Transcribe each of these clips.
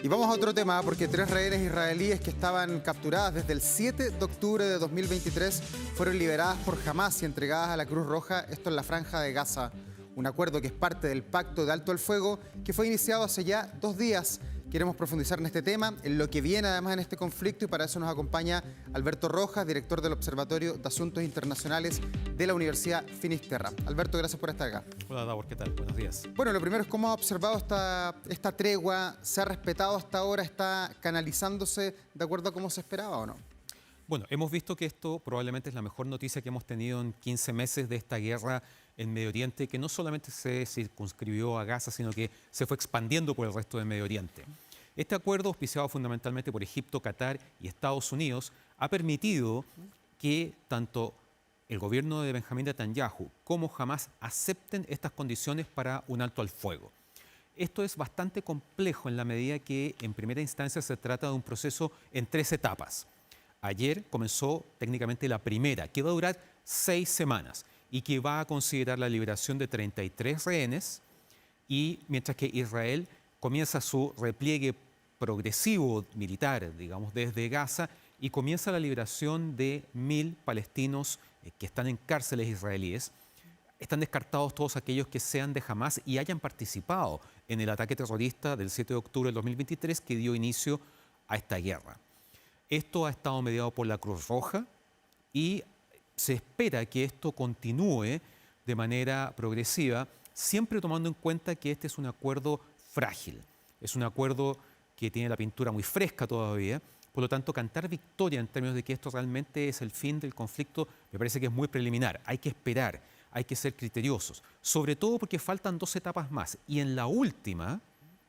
Y vamos a otro tema, porque 3 rehenes israelíes que estaban capturadas desde el 7 de octubre de 2023 fueron liberadas por Hamás y entregadas a la Cruz Roja, esto en la Franja de Gaza. Un acuerdo que es parte del Pacto de Alto el Fuego que fue iniciado hace ya 2 días. Queremos profundizar en este tema, en lo que viene además en este conflicto, y para eso nos acompaña Alberto Rojas, director del Observatorio de Asuntos Internacionales de la Universidad Finisterra. Alberto, gracias por estar acá. Hola, Davor, ¿qué tal? Buenos días. Bueno, lo primero es cómo ha observado esta tregua. ¿Se ha respetado hasta ahora? ¿Está canalizándose de acuerdo a cómo se esperaba o no? Bueno, hemos visto que esto probablemente es la mejor noticia que hemos tenido en 15 meses de esta guerra en Medio Oriente, que no solamente se circunscribió a Gaza, sino que se fue expandiendo por el resto del Medio Oriente. Este acuerdo, auspiciado fundamentalmente por Egipto, Qatar y Estados Unidos, ha permitido que tanto el gobierno de Benjamín Netanyahu como Hamás acepten estas condiciones para un alto al fuego. Esto es bastante complejo en la medida que en primera instancia se trata de un proceso en 3 etapas. Ayer comenzó técnicamente la primera, que va a durar 6 semanas y que va a considerar la liberación de 33 rehenes, y mientras que Israel comienza su repliegue progresivo militar, digamos, desde Gaza, y comienza la liberación de 1000 palestinos que están en cárceles israelíes. Están descartados todos aquellos que sean de Hamás y hayan participado en el ataque terrorista del 7 de octubre del 2023 que dio inicio a esta guerra. Esto ha estado mediado por la Cruz Roja y se espera que esto continúe de manera progresiva, siempre tomando en cuenta que este es un acuerdo frágil. Es un acuerdo que tiene la pintura muy fresca todavía. Por lo tanto, cantar victoria en términos de que esto realmente es el fin del conflicto me parece que es muy preliminar. Hay que esperar, hay que ser criteriosos, sobre todo porque faltan 2 etapas más. Y en la última,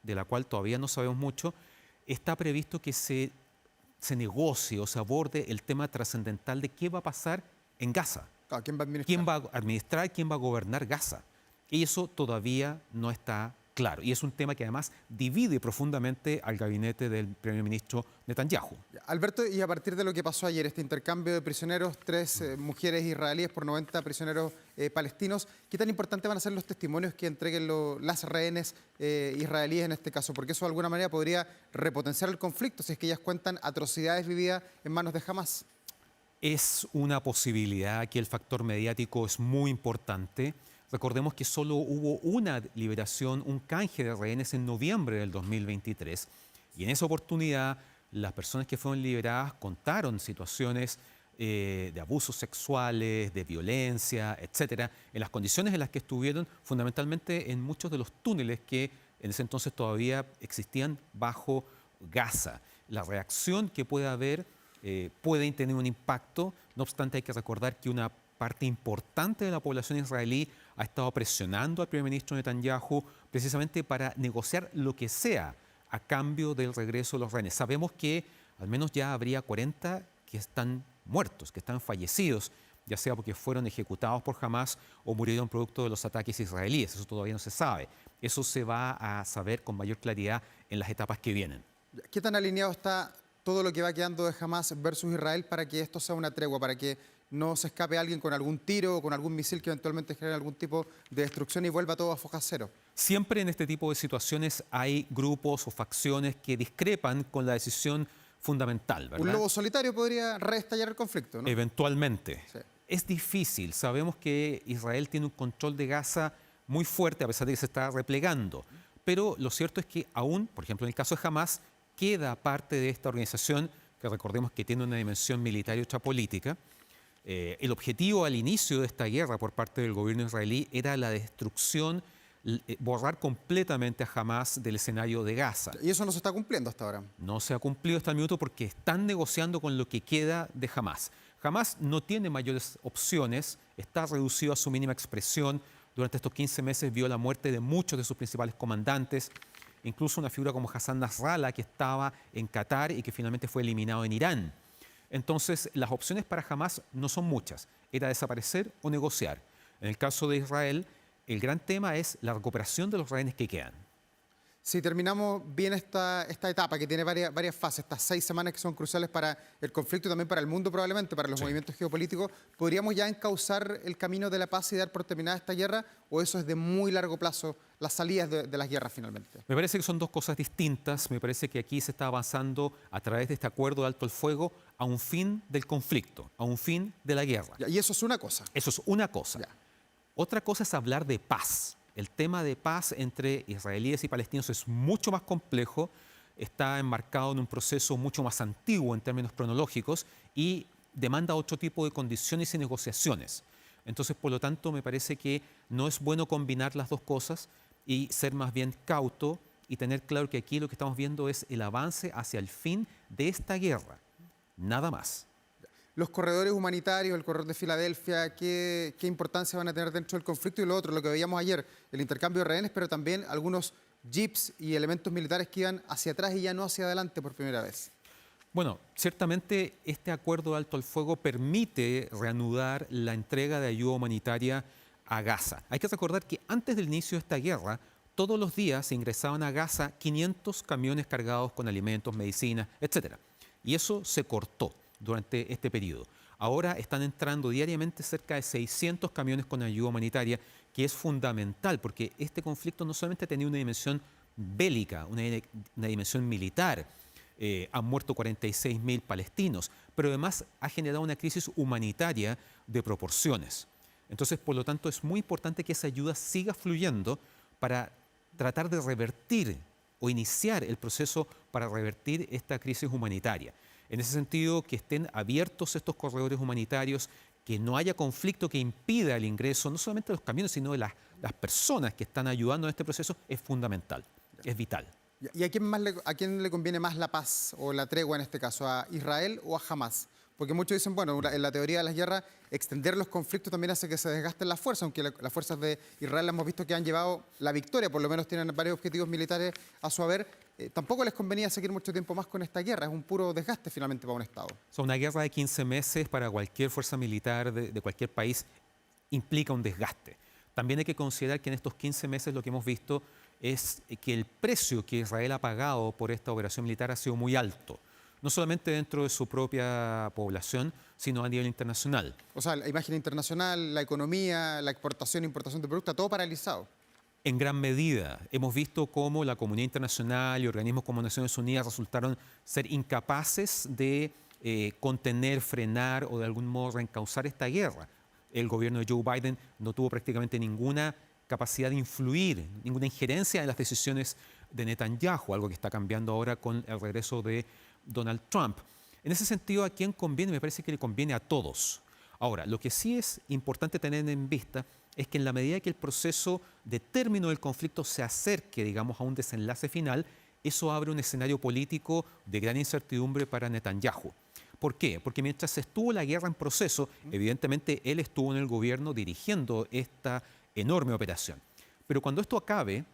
de la cual todavía no sabemos mucho, está previsto que se negocie o se aborde el tema trascendental de qué va a pasar en Gaza. ¿Quién va a administrar? ¿Quién va a administrar, quién va a gobernar Gaza? Y eso todavía no está claro. Y es un tema que además divide profundamente al gabinete del primer ministro Netanyahu. Alberto, y a partir de lo que pasó ayer, este intercambio de prisioneros, 3 mujeres israelíes por 90 prisioneros palestinos, ¿qué tan importantes van a ser los testimonios que entreguen las rehenes israelíes en este caso? Porque eso de alguna manera podría repotenciar el conflicto si es que ellas cuentan atrocidades vividas en manos de Hamás. Es una posibilidad. Aquí el factor mediático es muy importante. Recordemos que solo hubo una liberación, un canje de rehenes en noviembre del 2023. Y en esa oportunidad, las personas que fueron liberadas contaron situaciones de abusos sexuales, de violencia, etcétera, en las condiciones en las que estuvieron, fundamentalmente en muchos de los túneles que en ese entonces todavía existían bajo Gaza. La reacción que puede haber puede tener un impacto. No obstante, hay que recordar que una parte importante de la población israelí ha estado presionando al primer ministro Netanyahu precisamente para negociar lo que sea a cambio del regreso de los rehenes. Sabemos que al menos ya habría 40 que están muertos, que están fallecidos, ya sea porque fueron ejecutados por Hamás o murieron producto de los ataques israelíes. Eso todavía no se sabe. Eso se va a saber con mayor claridad en las etapas que vienen. ¿Qué tan alineado está todo lo que va quedando de Hamás versus Israel para que esto sea una tregua, para que no se escape alguien con algún tiro o con algún misil que eventualmente genere algún tipo de destrucción y vuelva todo a foja cero? Siempre en este tipo de situaciones hay grupos o facciones que discrepan con la decisión fundamental, ¿verdad? Un lobo solitario podría reestallar el conflicto, ¿no? Eventualmente. Sí. Es difícil. Sabemos que Israel tiene un control de Gaza muy fuerte, a pesar de que se está replegando. Pero lo cierto es que aún, por ejemplo, en el caso de Hamás, queda parte de esta organización que recordemos que tiene una dimensión militar y otra política. El objetivo al inicio de esta guerra por parte del gobierno israelí era la destrucción, borrar completamente a Hamás del escenario de Gaza. Y eso no se está cumpliendo hasta ahora. No se ha cumplido hasta el minuto porque están negociando con lo que queda de Hamás. Hamás no tiene mayores opciones, está reducido a su mínima expresión. Durante estos 15 meses vio la muerte de muchos de sus principales comandantes, incluso una figura como Hassan Nasrallah, que estaba en Qatar y que finalmente fue eliminado en Irán. Entonces, las opciones para Hamás no son muchas. Era desaparecer o negociar. En el caso de Israel, el gran tema es la recuperación de los rehenes que quedan. Si terminamos bien esta etapa, que tiene varias fases, estas 6 semanas que son cruciales para el conflicto y también para el mundo probablemente, para los Sí. movimientos geopolíticos, ¿podríamos ya encauzar el camino de la paz y dar por terminada esta guerra? ¿O eso es de muy largo plazo, las salidas de las guerras finalmente? Me parece que son dos cosas distintas. Me parece que aquí se está avanzando a través de este acuerdo de alto el fuego a un fin del conflicto, a un fin de la guerra. Ya, y eso es una cosa. Eso es una cosa. Ya. Otra cosa es hablar de paz. El tema de paz entre israelíes y palestinos es mucho más complejo, está enmarcado en un proceso mucho más antiguo en términos cronológicos y demanda otro tipo de condiciones y negociaciones. Entonces, por lo tanto, me parece que no es bueno combinar las dos cosas y ser más bien cauto y tener claro que aquí lo que estamos viendo es el avance hacia el fin de esta guerra. Nada más. Los corredores humanitarios, el corredor de Filadelfia, ¿qué importancia van a tener dentro del conflicto? Y lo otro, lo que veíamos ayer, el intercambio de rehenes, pero también algunos jeeps y elementos militares que iban hacia atrás y ya no hacia adelante por primera vez. Bueno, ciertamente este acuerdo de alto al fuego permite reanudar la entrega de ayuda humanitaria a Gaza. Hay que recordar que antes del inicio de esta guerra, todos los días ingresaban a Gaza 500 camiones cargados con alimentos, medicinas, etc. Y eso se cortó durante este periodo. Ahora están entrando diariamente cerca de 600 camiones con ayuda humanitaria, que es fundamental porque este conflicto no solamente ha tenido una dimensión bélica, una dimensión militar. Han muerto 46.000 palestinos, pero además ha generado una crisis humanitaria de proporciones. Entonces, por lo tanto, es muy importante que esa ayuda siga fluyendo para tratar de revertir o iniciar el proceso para revertir esta crisis humanitaria. En ese sentido, que estén abiertos estos corredores humanitarios, que no haya conflicto que impida el ingreso, no solamente de los camiones, sino de las personas que están ayudando en este proceso, es fundamental, es vital. ¿Y a quién le conviene más la paz o la tregua en este caso? ¿A Israel o a Hamás? Porque muchos dicen, bueno, en la teoría de las guerras, extender los conflictos también hace que se desgasten las fuerzas, aunque las fuerzas de Israel hemos visto que han llevado la victoria, por lo menos tienen varios objetivos militares a su haber. Tampoco les convenía seguir mucho tiempo más con esta guerra, es un puro desgaste finalmente para un Estado. O sea, una guerra de 15 meses para cualquier fuerza militar de cualquier país implica un desgaste. También hay que considerar que en estos 15 meses lo que hemos visto es que el precio que Israel ha pagado por esta operación militar ha sido muy alto, no solamente dentro de su propia población, sino a nivel internacional. O sea, la imagen internacional, la economía, la exportación e importación de productos, todo paralizado. En gran medida, hemos visto cómo la comunidad internacional y organismos como Naciones Unidas resultaron ser incapaces de contener, frenar o de algún modo reencauzar esta guerra. El gobierno de Joe Biden no tuvo prácticamente ninguna capacidad de influir, ninguna injerencia en las decisiones de Netanyahu, algo que está cambiando ahora con el regreso de Donald Trump. En ese sentido, ¿a quién conviene? Me parece que le conviene a todos. Ahora, lo que sí es importante tener en vista es que en la medida que el proceso de término del conflicto se acerque, digamos, a un desenlace final, eso abre un escenario político de gran incertidumbre para Netanyahu. ¿Por qué? Porque mientras estuvo la guerra en proceso, evidentemente él estuvo en el gobierno dirigiendo esta enorme operación. Pero cuando esto acabe,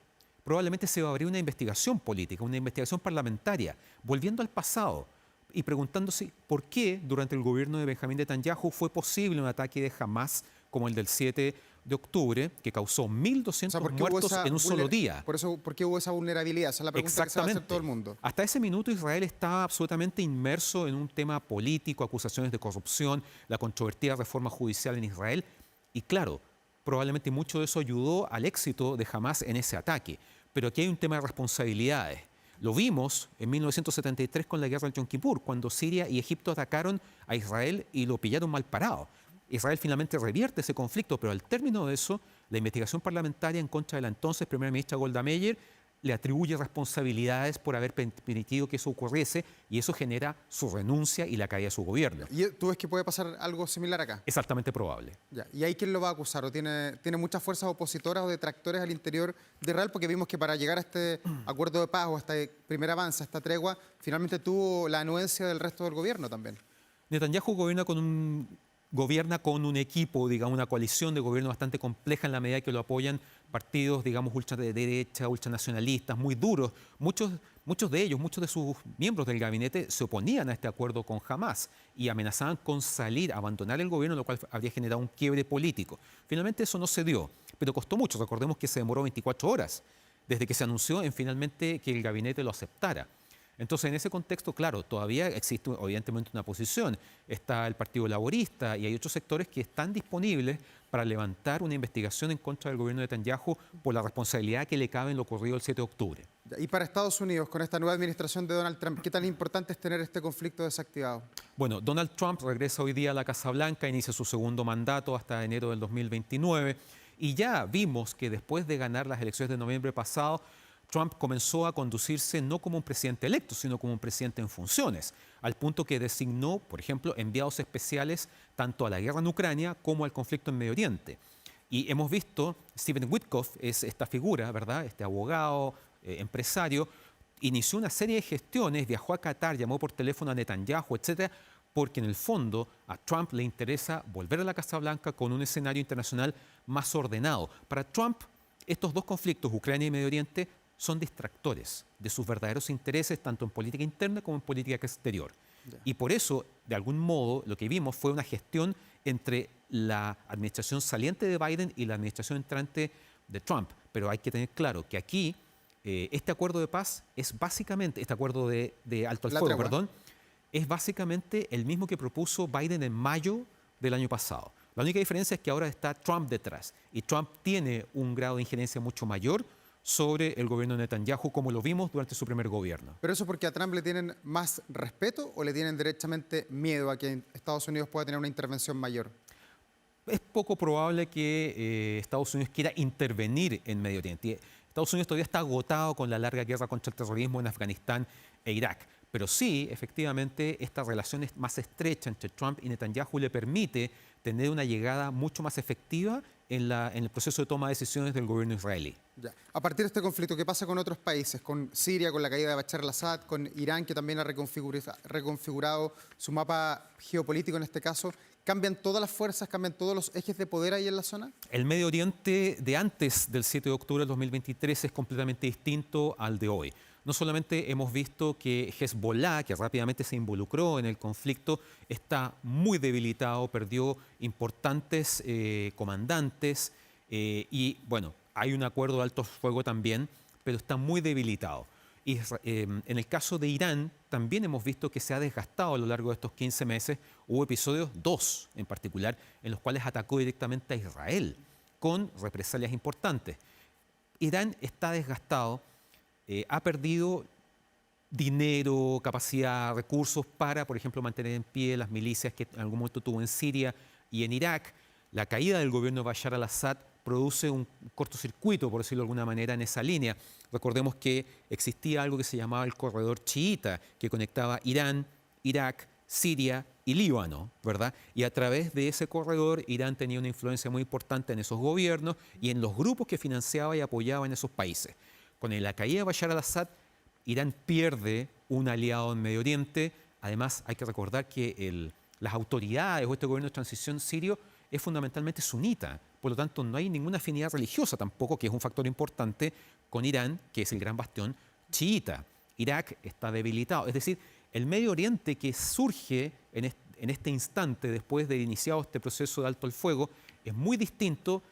probablemente se va a abrir una investigación política, una investigación parlamentaria, volviendo al pasado y preguntándose por qué durante el gobierno de Benjamín Netanyahu fue posible un ataque de Hamás como el del 7 de octubre, que causó 1.200 muertos en un solo día. ¿Por qué hubo esa vulnerabilidad? Esa es la pregunta que se va a hacer todo el mundo. Hasta ese minuto Israel estaba absolutamente inmerso en un tema político, acusaciones de corrupción, la controvertida reforma judicial en Israel. Y claro, probablemente mucho de eso ayudó al éxito de Hamás en ese ataque. Pero aquí hay un tema de responsabilidades. Lo vimos en 1973 con la guerra del Yom Kippur, cuando Siria y Egipto atacaron a Israel y lo pillaron mal parado. Israel finalmente revierte ese conflicto, pero al término de eso, la investigación parlamentaria en contra de la entonces primera ministra Golda Meir le atribuye responsabilidades por haber permitido que eso ocurriese y eso genera su renuncia y la caída de su gobierno. ¿Y tú ves que puede pasar algo similar acá? Es altamente probable. Ya. ¿Y ahí quién lo va a acusar? ¿O tiene muchas fuerzas opositoras o detractores al interior de Israel? Porque vimos que para llegar a este acuerdo de paz o a este primer avance, a esta tregua, finalmente tuvo la anuencia del resto del gobierno también. Netanyahu gobierna con un equipo, digamos, una coalición de gobierno bastante compleja en la medida que lo apoyan partidos, digamos, ultra de derecha, ultranacionalistas, muy duros. Muchos de ellos, muchos de sus miembros del gabinete se oponían a este acuerdo con Hamás y amenazaban con salir, abandonar el gobierno, lo cual habría generado un quiebre político. Finalmente eso no se dio, pero costó mucho. Recordemos que se demoró 24 horas desde que se anunció en finalmente que el gabinete lo aceptara. Entonces, en ese contexto, claro, todavía existe evidentemente una posición. Está el Partido Laborista y hay otros sectores que están disponibles para levantar una investigación en contra del gobierno de Netanyahu por la responsabilidad que le cabe en lo ocurrido el 7 de octubre. Y para Estados Unidos, con esta nueva administración de Donald Trump, ¿qué tan importante es tener este conflicto desactivado? Bueno, Donald Trump regresa hoy día a la Casa Blanca, inicia su segundo mandato hasta enero del 2029 y ya vimos que después de ganar las elecciones de noviembre pasado, Trump comenzó a conducirse no como un presidente electo, sino como un presidente en funciones, al punto que designó, por ejemplo, enviados especiales tanto a la guerra en Ucrania como al conflicto en Medio Oriente. Y hemos visto, Stephen Witkoff es esta figura, ¿verdad? Este abogado, empresario, inició una serie de gestiones, viajó a Qatar, llamó por teléfono a Netanyahu, etcétera, porque en el fondo a Trump le interesa volver a la Casa Blanca con un escenario internacional más ordenado. Para Trump, estos dos conflictos, Ucrania y Medio Oriente, son distractores de sus verdaderos intereses, tanto en política interna como en política exterior. Y por eso, de algún modo, lo que vimos fue una gestión entre la administración saliente de Biden y la administración entrante de Trump. Pero hay que tener claro que aquí este acuerdo de paz es básicamente, este acuerdo de alto al fuego, perdón, es básicamente el mismo que propuso Biden en mayo del año pasado. La única diferencia es que ahora está Trump detrás y Trump tiene un grado de injerencia mucho mayor sobre el gobierno de Netanyahu, como lo vimos durante su primer gobierno. ¿Pero eso porque a Trump le tienen más respeto o le tienen derechamente miedo a que Estados Unidos pueda tener una intervención mayor? Es poco probable que Estados Unidos quiera intervenir en Medio Oriente. Estados Unidos todavía está agotado con la larga guerra contra el terrorismo en Afganistán e Irak. Pero sí, efectivamente, esta relación más estrecha entre Trump y Netanyahu le permite tener una llegada mucho más efectiva en el proceso de toma de decisiones del gobierno israelí. Ya. A partir de este conflicto, ¿qué pasa con otros países? Con Siria, con la caída de Bashar al-Assad, con Irán, que también ha reconfigurado su mapa geopolítico en este caso. ¿Cambian todas las fuerzas, cambian todos los ejes de poder ahí en la zona? El Medio Oriente de antes del 7 de octubre del 2023 es completamente distinto al de hoy. No solamente hemos visto que Hezbollah, que rápidamente se involucró en el conflicto, está muy debilitado, perdió importantes comandantes y, bueno, hay un acuerdo de alto fuego también, pero está muy debilitado. Y en el caso de Irán, también hemos visto que se ha desgastado a lo largo de estos 15 meses. Hubo episodios, dos en particular, en los cuales atacó directamente a Israel, con represalias importantes. Irán está desgastado, ha perdido dinero, capacidad, recursos para, por ejemplo, mantener en pie las milicias que en algún momento tuvo en Siria y en Irak. La caída del gobierno de Bashar al-Assad produce un cortocircuito, por decirlo de alguna manera, en esa línea. Recordemos que existía algo que se llamaba el corredor chiita, que conectaba Irán, Irak, Siria y Líbano, ¿verdad? Y a través de ese corredor, Irán tenía una influencia muy importante en esos gobiernos y en los grupos que financiaba y apoyaba en esos países. Con la caída de Bashar al-Assad, Irán pierde un aliado en Medio Oriente. Además, hay que recordar que las autoridades o este gobierno de transición sirio es fundamentalmente sunita. Por lo tanto, no hay ninguna afinidad religiosa tampoco, que es un factor importante, con Irán, que es el gran bastión chiita. Irak está debilitado. Es decir, el Medio Oriente que surge en este instante, después de iniciado este proceso de alto el fuego, es muy distinto,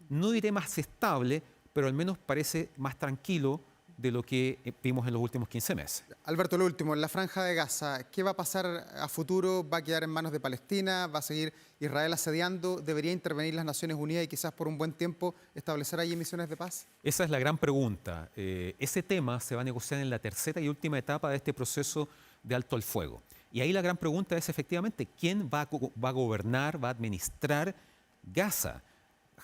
no diré más estable, pero al menos parece más tranquilo de lo que vimos en los últimos 15 meses. Alberto, lo último, en la Franja de Gaza, ¿qué va a pasar a futuro? ¿Va a quedar en manos de Palestina? ¿Va a seguir Israel asediando? ¿Debería intervenir las Naciones Unidas y quizás por un buen tiempo establecer allí misiones de paz? Esa es la gran pregunta. Ese tema se va a negociar en la tercera y última etapa de este proceso de alto al fuego. Y ahí la gran pregunta es efectivamente, ¿quién va a gobernar, va a administrar Gaza?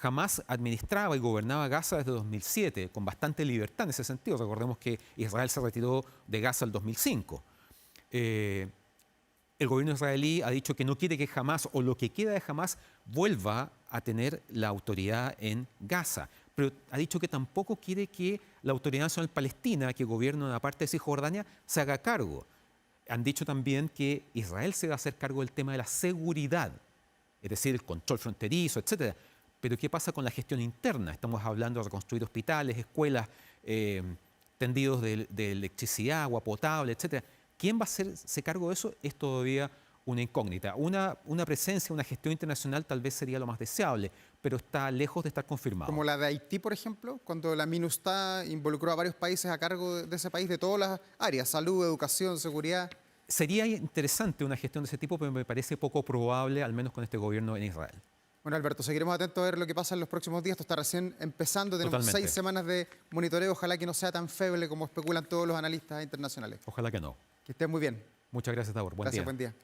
Hamás administraba y gobernaba Gaza desde 2007, con bastante libertad en ese sentido. Recordemos que Israel se retiró de Gaza en 2005. El gobierno israelí ha dicho que no quiere que Hamás, o lo que queda de Hamás, vuelva a tener la autoridad en Gaza. Pero ha dicho que tampoco quiere que la Autoridad Nacional Palestina, que gobierna una parte de Cisjordania, se haga cargo. Han dicho también que Israel se va a hacer cargo del tema de la seguridad, es decir, el control fronterizo, etcétera. Pero ¿qué pasa con la gestión interna? Estamos hablando de reconstruir hospitales, escuelas, tendidos de electricidad, agua potable, etcétera. ¿Quién va a hacerse cargo de eso? Es todavía una incógnita. Una presencia, una gestión internacional tal vez sería lo más deseable, pero está lejos de estar confirmado. Como la de Haití, por ejemplo, cuando la MINUSTAH involucró a varios países a cargo de ese país, de todas las áreas, salud, educación, seguridad. Sería interesante una gestión de ese tipo, pero me parece poco probable, al menos con este gobierno en Israel. Bueno, Alberto, seguiremos atentos a ver lo que pasa en los próximos días. Esto está recién empezando. Tenemos Totalmente. 6 semanas de monitoreo. Ojalá que no sea tan feble como especulan todos los analistas internacionales. Ojalá que no. Que estén muy bien. Muchas gracias, Davor. Buen Gracias, día. buen día.